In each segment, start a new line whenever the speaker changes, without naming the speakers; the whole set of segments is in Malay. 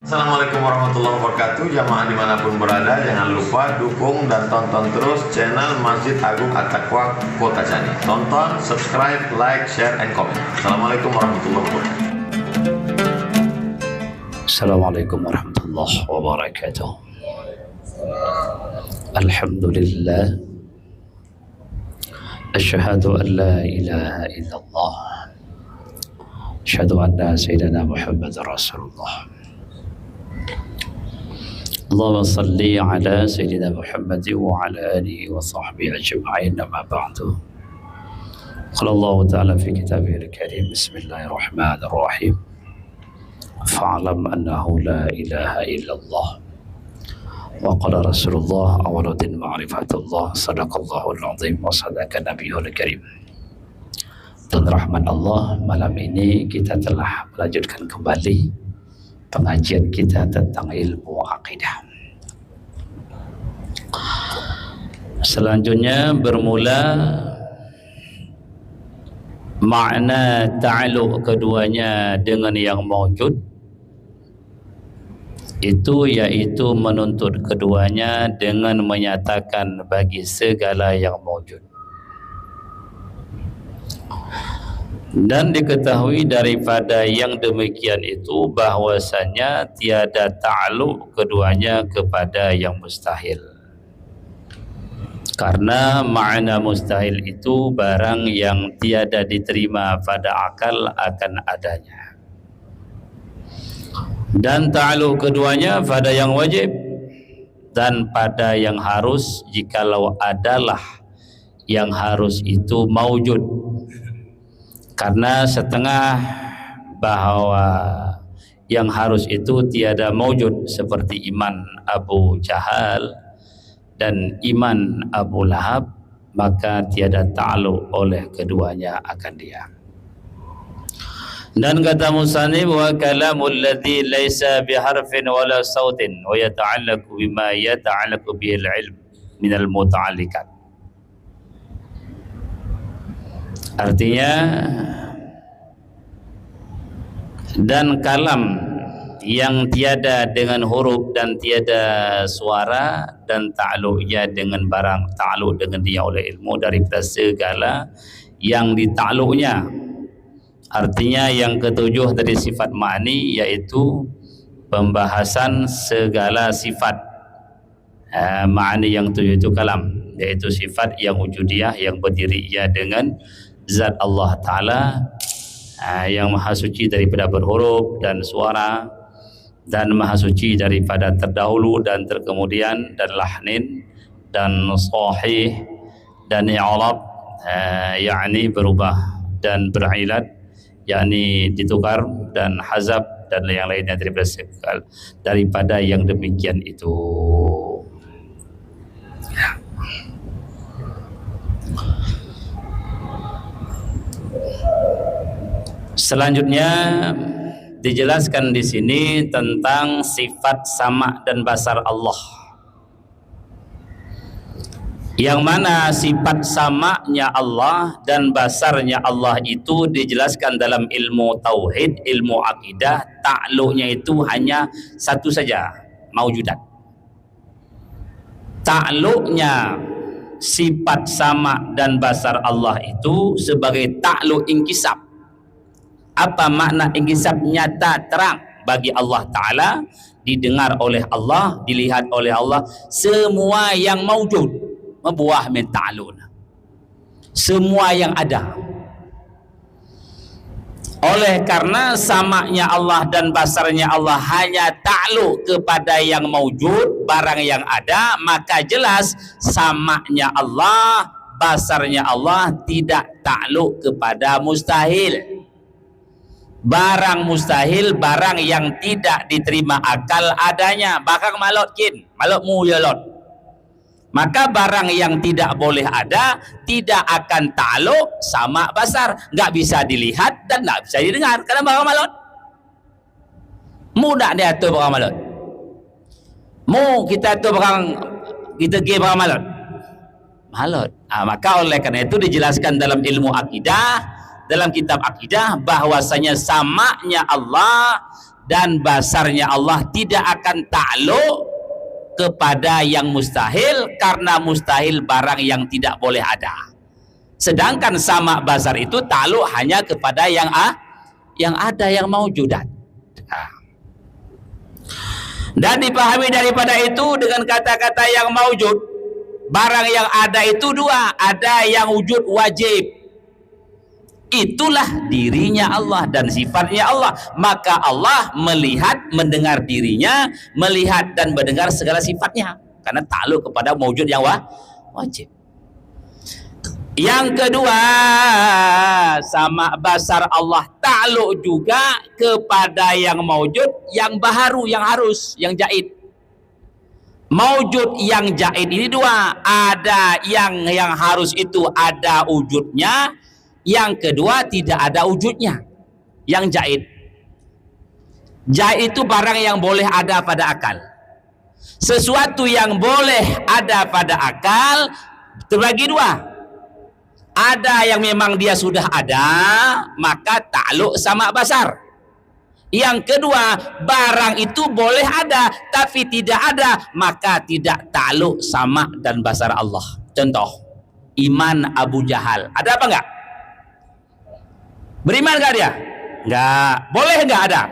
Assalamualaikum warahmatullahi wabarakatuh. Jamaah dimanapun berada, jangan lupa dukung dan tonton terus channel Masjid Agung At-Taqwa Kota Cani. Tonton, subscribe, like, share, and comment. Assalamualaikum warahmatullahi wabarakatuh.
Assalamualaikum warahmatullahi wabarakatuh. Alhamdulillah. Asyhadu an la ilaha illallah. Asyhadu anna sayyidina Muhammadar Rasulullah. Allahumma salli ala sayyidina Muhammad wa ala alihi wa sahbihi ajma'in, amma ba'du. Qala Allah ta'ala fi kitabihil karim, bismillahirrahmanirrahim. Fa'lam annahu la ilaha illallah. Wa qala Rasulullah awwaluddin ma'rifatullah, sadaqallahul azim wa sadaqa nabiyul karim. Dan rahmat Allah, malam ini kita telah melanjutkan kembali pengajian kita tentang ilmu akidah. Selanjutnya bermula makna ta'alluq keduanya dengan yang mawjud, itu yaitu menuntut keduanya dengan menyatakan bagi segala yang mawjud. Dan diketahui daripada yang demikian itu bahwasanya tiada ta'alluq keduanya kepada yang mustahil. Karena makna mustahil itu barang yang tiada diterima pada akal akan adanya. Dan ta'alluq keduanya pada yang wajib dan pada yang harus jikalau adalah yang harus itu maujud. Karena setengah bahwa yang harus itu tiada maujud seperti iman Abu Jahal dan iman Abu Lahab, maka tiada ta'alluq oleh keduanya akan dia. Dan kata musannif, wa kalamul ladzi laisa biharfin wala sautin wa yata'allaqu bima yata'allaqu bihil ilm minal muta'alliqat. Artinya, dan kalam yang tiada dengan huruf dan tiada suara, dan ta'alluqnya dengan barang, ta'alluq dengan dia oleh ilmu daripada segala yang dita'alluqnya. Artinya yang ketujuh dari sifat ma'ni, yaitu pembahasan segala sifat ma'ni yang tujuh itu kalam, yaitu sifat yang wujudiyah yang berdiri ia dengan zat Allah Ta'ala yang maha suci daripada berhuruf dan suara, dan maha suci daripada terdahulu dan terkemudian, dan lahnin dan sahih dan i'rab, yakni berubah dan berilat, yakni ditukar, dan hazab dan yang lainnya daripada yang demikian itu. Selanjutnya dijelaskan di sini tentang sifat sama dan basar Allah. Yang mana sifat samanya Allah dan basarnya Allah itu dijelaskan dalam ilmu tauhid, ilmu akidah, ta'alluqnya itu hanya satu saja, maujudat. Ta'alluqnya sifat sama dan basar Allah itu sebagai ta'alluq inkisab. Apa makna inkisab? Nyata terang bagi Allah Ta'ala, didengar oleh Allah, dilihat oleh Allah. Semua yang mawjud membuah min ta'alluq, semua yang ada. Oleh karena samanya Allah dan basarnya Allah hanya ta'alluq kepada yang mawjud, barang yang ada, maka jelas samanya Allah, basarnya Allah tidak ta'alluq kepada mustahil. Barang mustahil, barang yang tidak diterima akal adanya. Bakang malot kin, malot mu ya lot. Maka barang yang tidak boleh ada tidak akan ta'alluq sama basar, nggak bisa dilihat dan nggak bisa didengar karena barang malot. Mudah dia atur barang malot. Mu kita atur barang, kita ge barang malot. Malot. Maka oleh karena itu dijelaskan dalam ilmu akidah, dalam kitab akidah bahwasanya samanya Allah dan basarnya Allah tidak akan takluk kepada yang mustahil, karena mustahil barang yang tidak boleh ada. Sedangkan sama basar itu takluk hanya kepada yang ada, yang maujudat. Dan dipahami daripada itu dengan kata-kata yang maujud, barang yang ada itu dua, ada yang wujud wajib, itulah dirinya Allah dan sifatnya Allah. Maka Allah melihat, mendengar dirinya, melihat dan mendengar segala sifatnya, karena takluk kepada maujud yang wajib. Yang kedua, sama basar Allah takluk juga kepada yang maujud, yang baharu, yang harus, yang jaid. Maujud yang jaid ini dua, ada yang harus itu ada wujudnya, yang kedua tidak ada wujudnya, yang jaid. Jaid itu barang yang boleh ada pada akal. Sesuatu yang boleh ada pada akal terbagi dua. Ada yang memang dia sudah ada, maka takluk sama basar. Yang kedua, barang itu boleh ada tapi tidak ada, maka tidak takluk sama dan basar Allah. Contoh, iman Abu Jahal. Ada apa enggak? Beriman enggak dia? Enggak. Boleh enggak ada?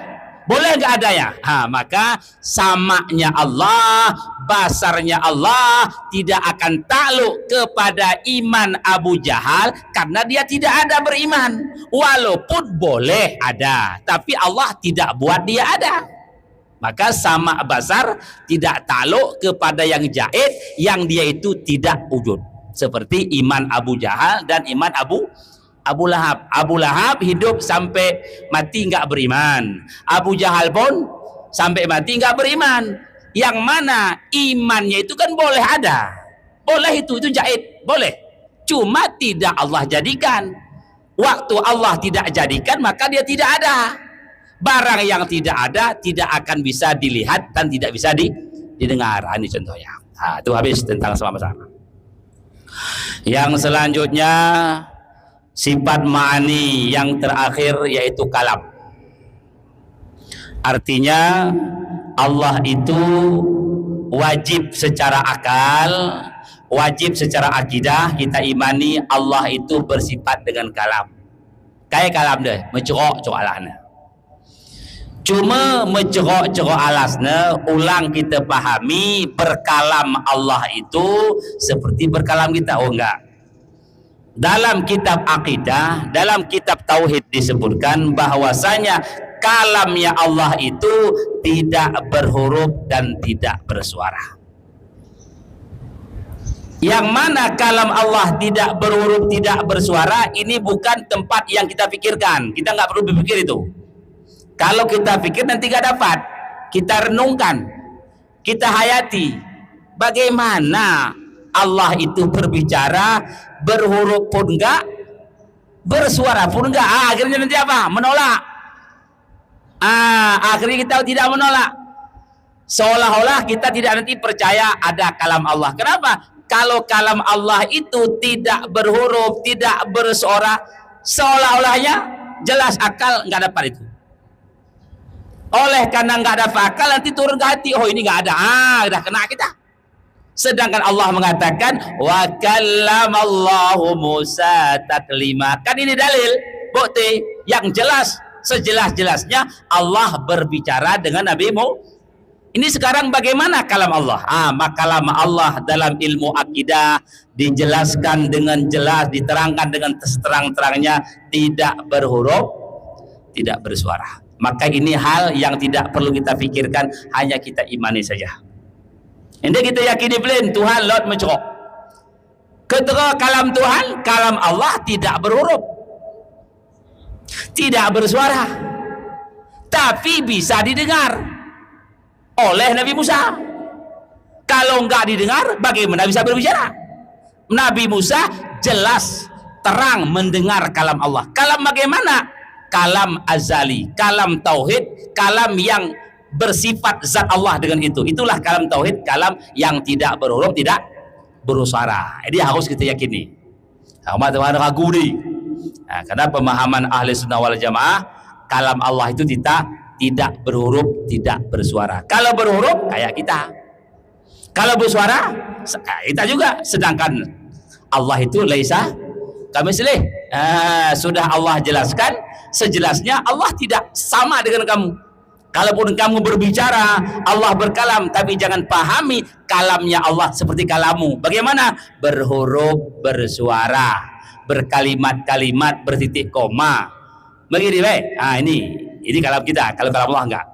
Boleh enggak adanya? Maka samanya Allah, basarnya Allah tidak akan takluk kepada iman Abu Jahal, karena dia tidak ada beriman. Walaupun boleh ada, tapi Allah tidak buat dia ada. Maka sama basar tidak takluk kepada yang jaid, yang dia itu tidak wujud. Seperti iman Abu Jahal dan iman Abu Lahab. Abu Lahab hidup sampai mati nggak beriman. Abu Jahal pun sampai mati nggak beriman. Yang mana imannya itu kan boleh ada, boleh itu jaid, boleh. Cuma tidak Allah jadikan. Waktu Allah tidak jadikan, maka dia tidak ada. Barang yang tidak ada tidak akan bisa dilihat dan tidak bisa didengar. Ini contohnya. Itu habis tentang sama basar. Yang selanjutnya, sifat ma'ani yang terakhir yaitu kalam. Artinya Allah itu wajib secara akal, wajib secara akidah kita imani Allah itu bersifat dengan kalam. Kayak kalam deh, mencerok-cerok alasnya. Cuma mencerok-cerok alasnya, ulang kita pahami berkalam Allah itu seperti berkalam kita. Oh enggak. Dalam kitab akidah, dalam kitab tauhid disebutkan bahwasanya kalamnya Allah itu tidak berhuruf dan tidak bersuara. Yang mana kalam Allah tidak berhuruf, tidak bersuara, ini bukan tempat yang kita pikirkan. Kita nggak perlu berpikir itu. Kalau kita pikir nanti nggak dapat. Kita renungkan, kita hayati bagaimana Allah itu berbicara, berhuruf pun enggak, bersuara pun enggak. Akhirnya nanti apa? Menolak. Akhirnya kita tidak menolak. Seolah-olah kita tidak nanti percaya ada kalam Allah. Kenapa? Kalau kalam Allah itu tidak berhuruf, tidak bersuara, seolah-olahnya jelas akal nggak dapat itu. Oleh karena nggak dapat akal, nanti turun ke hati. Oh ini nggak ada. Udah kena kita. Sedangkan Allah mengatakan wa kallamallahu Musa taklima. Kan ini dalil, bukti yang jelas, sejelas-jelasnya Allah berbicara dengan Nabi Muhammad. Ini sekarang bagaimana kalam Allah? Maka kalam Allah dalam ilmu akidah dijelaskan dengan jelas, diterangkan dengan seterang-terangnya, tidak berhuruf, tidak bersuara. Maka ini hal yang tidak perlu kita pikirkan, hanya kita imani saja. Ini kita yakini plain Tuhan Lord mencerok. Ketika kalam Tuhan, kalam Allah tidak berhuruf, tidak bersuara, tapi bisa didengar oleh Nabi Musa. Kalau enggak didengar, bagaimana bisa berbicara? Nabi Musa jelas terang mendengar kalam Allah. Kalam bagaimana? Kalam azali, kalam tauhid, kalam yang bersifat zat Allah dengan itu. Itulah kalam tauhid, kalam yang tidak berhuruf, tidak bersuara. Jadi harus kita yakini. Teman-teman ragu nih. Karena pemahaman ahli sunnah wal jamaah, kalam Allah itu tidak berhuruf, tidak bersuara. Kalau berhuruf kayak kita, kalau bersuara kita juga. Sedangkan Allah itu laisa kamitslihi. Sudah Allah jelaskan sejelasnya, Allah tidak sama dengan kamu. Kalaupun kamu berbicara, Allah berkalam, tapi jangan pahami kalamnya Allah seperti kalammu. Bagaimana? Berhuruf, bersuara, berkalimat-kalimat, bertitik koma. Begini, baik. Ini kalam kita. Kalau kalam Allah enggak.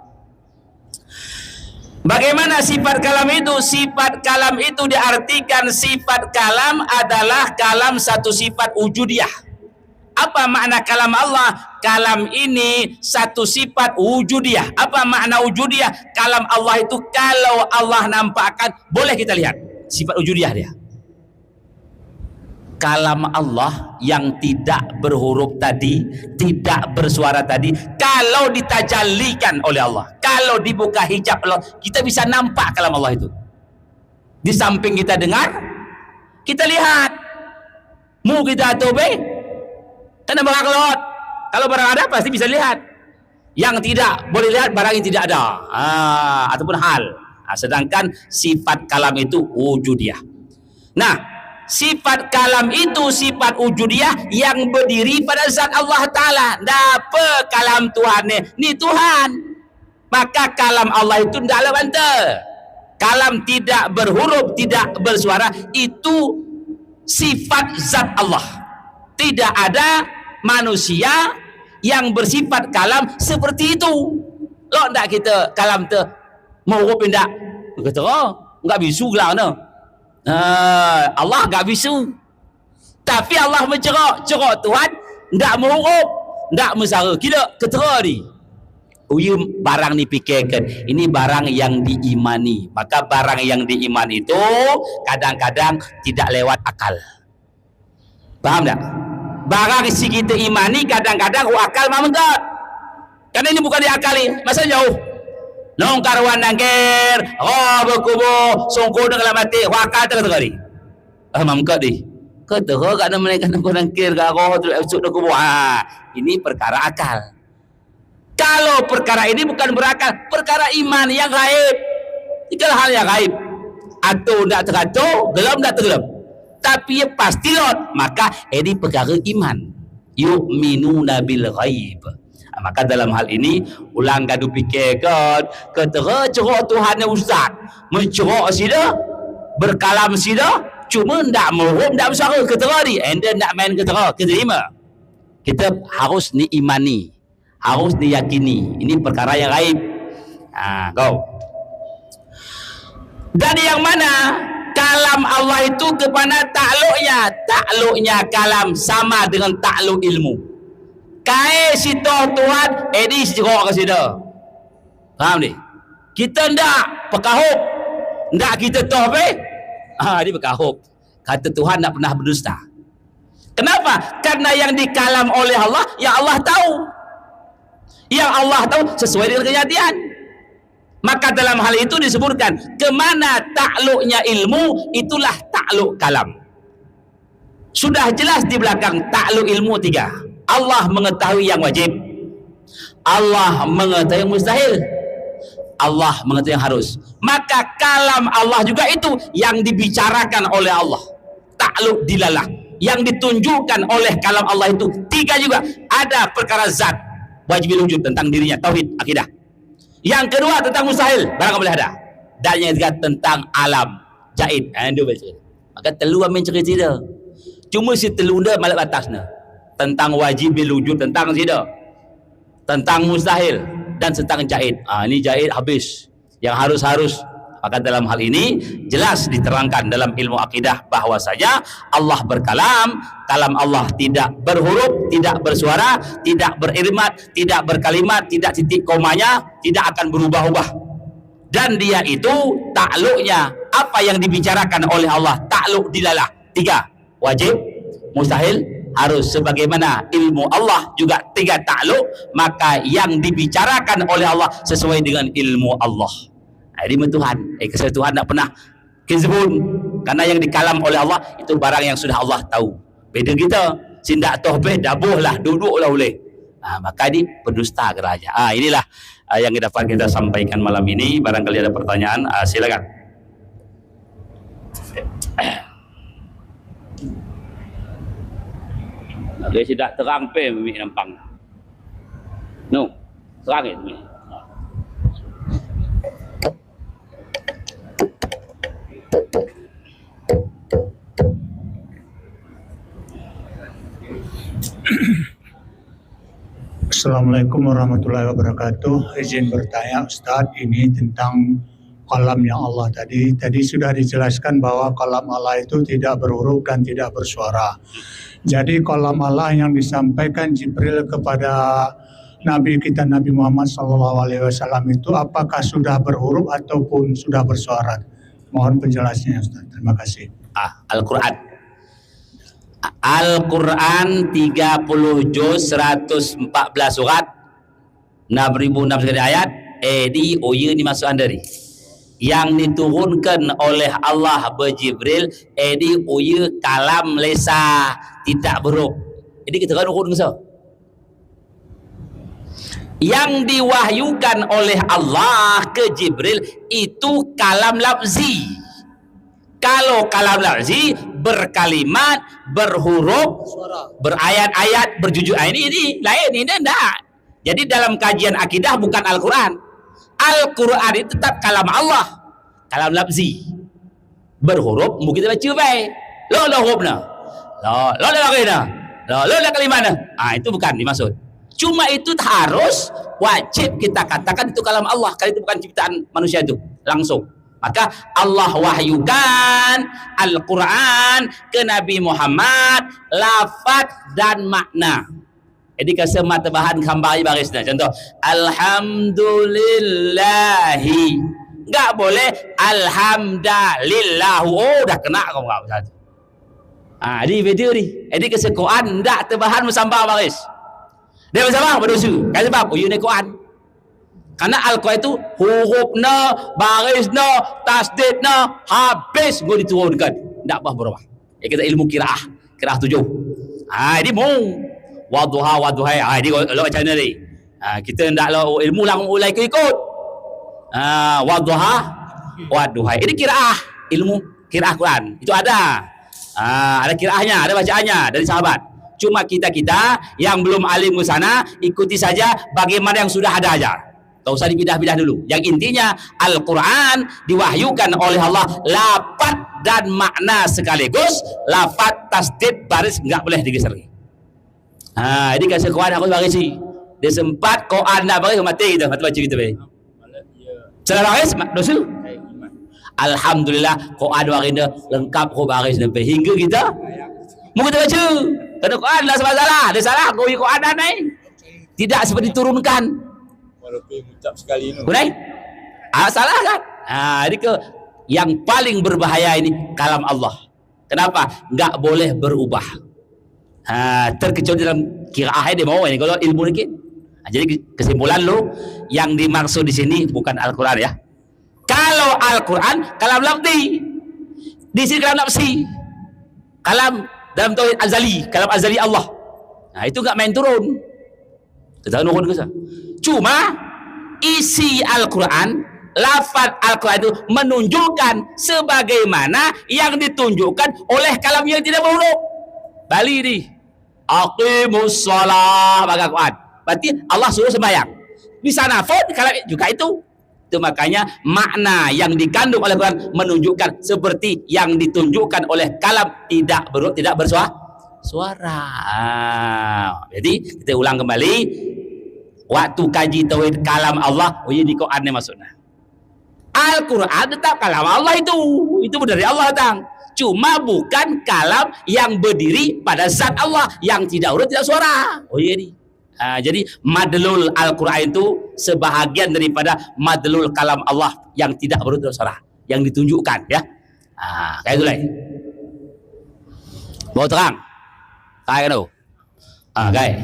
Bagaimana sifat kalam itu? Sifat kalam itu diartikan sifat kalam adalah kalam satu sifat wujudiyah. Apa makna kalam Allah? Kalam ini satu sifat wujudiyah. Apa makna wujudiyah? Kalam Allah itu kalau Allah nampakkan, boleh kita lihat sifat wujudiyah dia. Kalam Allah yang tidak berhuruf tadi, tidak bersuara tadi, kalau ditajallikan oleh Allah, kalau dibuka hijab Allah, kita bisa nampak kalam Allah itu. Di samping kita dengar, kita lihat. Mu kita tobe, karena barang lewat. Kalau barang ada pasti bisa lihat. Yang tidak boleh lihat barang yang tidak ada, ataupun hal. Sedangkan sifat kalam itu wujudiyah. Nah, sifat kalam itu sifat wujudiyah yang berdiri pada zat Allah Ta'ala. Dapa kalam Tuhan ni Tuhan. Maka kalam Allah itu tidak ada banta. Kalam tidak berhuruf, tidak bersuara, itu sifat zat Allah. Tidak ada manusia yang bersifat kalam seperti itu. Lo ndak kita kalam tu mau huruf ndak? Kata enggak bisu lah no. Allah enggak bisu. Tapi Allah mencerak Tuhan ndak mau huruf, ndak mesara. Kita ketera ni. Barang ni fikirkan, ini barang yang diimani. Maka barang yang diimani itu kadang-kadang tidak lewat akal. Paham tak? Barang si kita imani kadang-kadang akal mamentad. Karena ini bukan diakali, masa jauh. Nong karwan nangker, berkubu, songko dengan mati, akal terkali. Mamkat di. Kata kat nama mereka nangker, garoh tu esok nak kubu. Ini perkara akal. Kalau perkara ini bukan berakal, perkara iman yang gaib. Tiga hal yang gaib. Atau tak teratur, gelam tak tergelam. Tapi pasti lot, maka ini perkara iman. Yu'minuna bil ghaib. Maka dalam hal ini ulang gaduh fikirkan, ketera cerok Tuhan ustaz, mencerok sida, berkalam sida, cuma ndak merhum, ndak bersuara, ketera ni, anda ndak main ketera, keterima. Kita harus ni imani, harus diyakini. Ini perkara yang gaib. Go. Dan yang mana kalam Allah itu kepada takluknya kalam sama dengan takluk ilmu. Kai situ Tuhan edi jerok ke situ. Faham ni? Kita ndak pekahup, ndak kita toh be. Dia pekahup. Kata Tuhan tak pernah berdusta. Kenapa? Karena yang dikalam oleh Allah, yang Allah tahu. Yang Allah tahu sesuai dengan kenyataan. Maka dalam hal itu disebutkan kemana takluknya ilmu, itulah takluk kalam. Sudah jelas di belakang takluk ilmu 3. Allah mengetahui yang wajib, Allah mengetahui yang mustahil, Allah mengetahui yang harus. Maka kalam Allah juga itu yang dibicarakan oleh Allah, takluk dilalah, yang ditunjukkan oleh kalam Allah itu 3 juga. Ada perkara zat, wajib wujud tentang dirinya, tauhid, akidah. Yang kedua tentang mustahil, barang boleh ada. Dan yang ketiga tentang alam, jaid. Maka telu amin cerita dia. Cuma si telu dia malak batasnya. Tentang wajib wujud, tentang sida, tentang mustahil, dan tentang jaid. Ini jaid habis. Yang harus. Maka dalam hal ini jelas diterangkan dalam ilmu akidah bahwasanya Allah berkalam, kalam Allah tidak berhuruf, tidak bersuara, tidak berirmat, tidak berkalimat, tidak titik komanya, tidak akan berubah-ubah. Dan dia itu takluknya apa yang dibicarakan oleh Allah, takluk dilalah 3, wajib, mustahil, harus. Sebagaimana ilmu Allah juga 3 takluk, maka yang dibicarakan oleh Allah sesuai dengan ilmu Allah. Ini Tuhan, kesal Tuhan tak pernah kezbun, karena yang dikalam oleh Allah itu barang yang sudah Allah tahu. Beda kita, sindak toh beh dabuh lah, duduk lah boleh. Maka ini pendusta raja. Inilah yang dapat kita sampaikan malam ini. Barangkali ada pertanyaan, silakan. Dia sudah terang pe mimi nampang. No, terang itu.
Assalamualaikum warahmatullahi wabarakatuh. Izin bertanya Ustadz, ini tentang kalamnya Allah tadi. Tadi sudah dijelaskan bahwa kalam Allah itu tidak berhuruf dan tidak bersuara. Jadi kalam Allah yang disampaikan Jibril kepada Nabi kita Nabi Muhammad SAW itu apakah sudah berhuruf ataupun sudah bersuara? Mohon penjelasannya Ustaz. Terima kasih.
Al-Quran 30 juz 114 surat 6.600 ayat di oye dimasukkan dari yang diturunkan oleh Allah berjibril di oye kalam lesa tidak berhuruf. Jadi kita kan urut so. Yang diwahyukan oleh Allah ke Jibril itu kalam lafzi. Kalau kalam lafzi berkalimat, berhuruf, berayat-ayat, berjujur, ini lain, ini enggak. Jadi dalam kajian akidah bukan Al-Quran. Al-Quran itu tetap kalam Allah, kalam lafzi. Berhuruf mungkin kita baca baik. Lo hurufna. Lo lagina. Lo kalimatnya. Itu bukan dimaksud. Cuma itu harus wajib kita katakan itu kalam Allah, kalau itu bukan ciptaan manusia itu langsung. Maka Allah wahyukan Al-Quran ke Nabi Muhammad lafaz dan makna. Jadi kesemata bahan kambari barisnya. Contoh, Alhamdulillahi. Enggak boleh Alhamdulillahu. Oh, dah kena kau enggak satu. Di video ni. Jadi kesekoan enggak terbahan musambah baris. Dia bersama berdosa. Kan sebab ini Quran. Karena Al-Quran itu hurufnya, barisnya, tasdidnya habis gua diturunkan. Tak apa berubah. Kita ilmu qiraah 7. Ini mau wadduha. Ini lo macam ni. Kita ndak lo ilmu lang mulai ikut. Wadduha. Ini qiraah, ilmu qiraah Quran. Itu ada. Ada qiraahnya, ada bacaannya dari sahabat. Cuma kita yang belum alim ke sana ikuti saja bagaimana yang sudah ada aja. Tak usah dipidah-pidah dulu. Yang intinya Al-Quran diwahyukan oleh Allah lafaz dan makna sekaligus. Lafaz tasdid baris enggak boleh digeser lagi. Ini kasih Quran aku baris sih. Dia sempat Quran nak baris mati kita, mati baca kita baik. Salah baris dosa. Alhamdulillah Quran baris dia lengkap kau baris sampai hingga kita mau kita baca. Kena Quran lah salah. Dia salah kau Quran ni. Tidak seperti diturunkan.
Walaupun ucap sekali tu.
Betul? Salah kan? Jadi yang paling berbahaya ini kalam Allah. Kenapa? Enggak boleh berubah. Terkecuali dalam qiraah dia mau ini kalau ilmu dikit. Jadi kesimpulan lu yang dimaksud di sini bukan Al-Quran ya. Kalau Al-Quran kalam lafzi. Di sini kalam nafsi. Kalam dalam tauhid azali, kalam azali Allah. Itu enggak main turun. Kita nurun ke sana. Cuma isi Al-Quran, lafaz Al-Quran itu menunjukkan sebagaimana yang ditunjukkan oleh kalam yang tidak berhuruf. Bali ni, aqimus shalah baca Quran. Berarti Allah suruh sembahyang. Di sana pun kalam juga itu. Itu makanya makna yang dikandung oleh Quran menunjukkan seperti yang ditunjukkan oleh kalam tidak berhuruf, tidak bersuara. Jadi kita ulang kembali. Waktu kaji tauhid kalam Allah, ini Quran ni maksudnya. Al-Quran tetap kalam Allah itu dari Allah datang. Cuma bukan kalam yang berdiri pada zat Allah yang tidak urut tidak suara. Ini. Jadi madlul Al-Quran itu sebahagian daripada madlul kalam Allah yang tidak urut tidak suara, yang ditunjukkan ya. Kayak itu lah. Mau terang? Kayak tu. Kayak.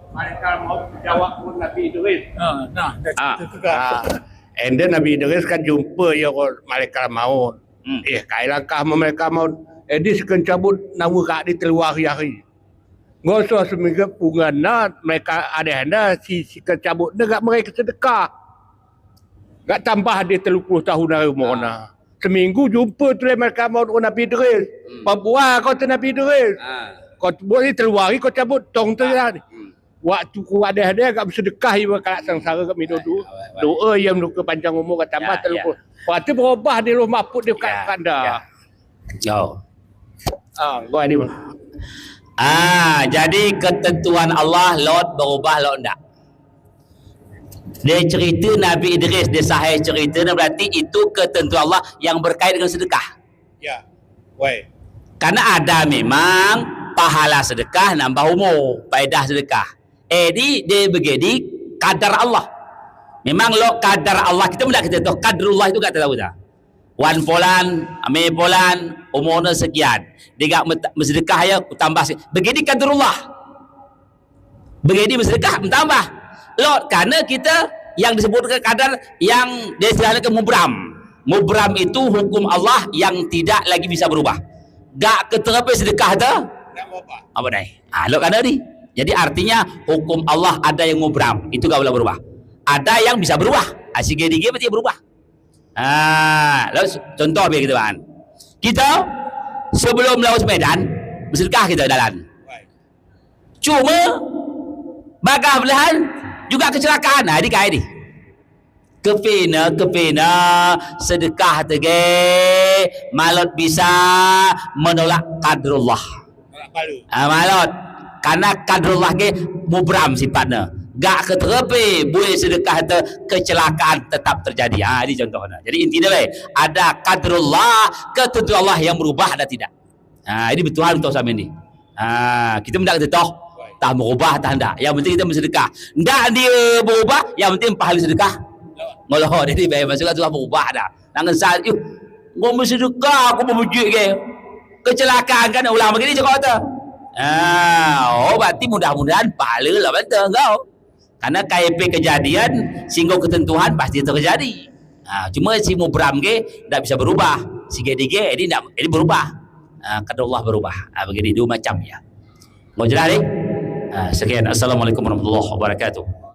Malaikat maut jawab pun Nabi Idris.
And then Nabi Idris kan jumpa ya malaikat maut. Kaya langkah malaikat maut.
Edi sekan cabut nawa kak di teluar hari. Ngoso seminggu pungana mereka ada handa si sekan cabut negak mereka sedekah. Gak tambah dia 30 tahun dari umur na. Seminggu jumpa tu mereka mau Nabi Idris. Papua kau tu Nabi Idris. Kau buat ni teluar kau cabut tong tu lah. Waktu ku ada agak bersedekah ibu kalak sengsara kat mido tu. Doa yang ke panjang umur kat tambah 30. Lepas tu berubah dia rumah put dia kat kanda.
Yo.
Kau ni.
Jadi ketentuan Allah lot berubah lot enggak. Dia cerita Nabi Idris, dia sahih cerita, berarti itu ketentuan Allah yang berkait dengan sedekah.
Ya. Wei.
Karena ada memang pahala sedekah nambah umur, faedah sedekah. Dia begini kadar Allah. Memang lo kadar Allah kita mula kita tahu kadrullah itu tak tahu dah. Wan polan, ame polan, umurnya sekian. Dia bersedekah ya tambah sikit. Begini kadrullah. Begini bersedekah tambah. Lo karena kita yang disebutkan kadar yang disebutkan mubram. Mubram itu hukum Allah yang tidak lagi bisa berubah. Gak keterapi sedekah tu. Apa dah? Lo kadar ni. Jadi artinya hukum Allah ada yang mubram, itu gak boleh berubah. Ada yang bisa berubah. Asyik berarti berubah. Lalu contoh biar kita bahan. Kita sebelum lawan Medan bersedekah kita jalan. Cuma bagah belahan juga kecelakaan. Ini kaya ni. Kepina sedekah tege malot bisa menolak kadrullah. Malot karena kadrullah ke mubram sifatnya. Gak keterepi boleh sedekah itu kecelakaan tetap terjadi. Ini contohnya. Jadi intinya ada kadrullah, ketentuan Allah yang berubah ada tidak. Ini betul untuk sama ini. Kita tidak kata tak berubah tak hendak. Yang penting kita bersedekah. Tidak dia berubah, yang penting pahala sedekah. Ngoloh jadi baik masuk tu berubah dah. Nangan saat mau bersedekah aku memujuk ke. Kecelakaan kan ulang begini cakap kata. Berarti mudah-mudahan pahala lah betul kau. Karena KIP kejadian singgung ketentuan pasti terjadi. Cuma si mubram ke tak bisa berubah. Si GDG ini berubah. Kata Allah berubah. Begini dua macam ya. Mau jelas ni? Sekian. Assalamualaikum warahmatullahi wabarakatuh.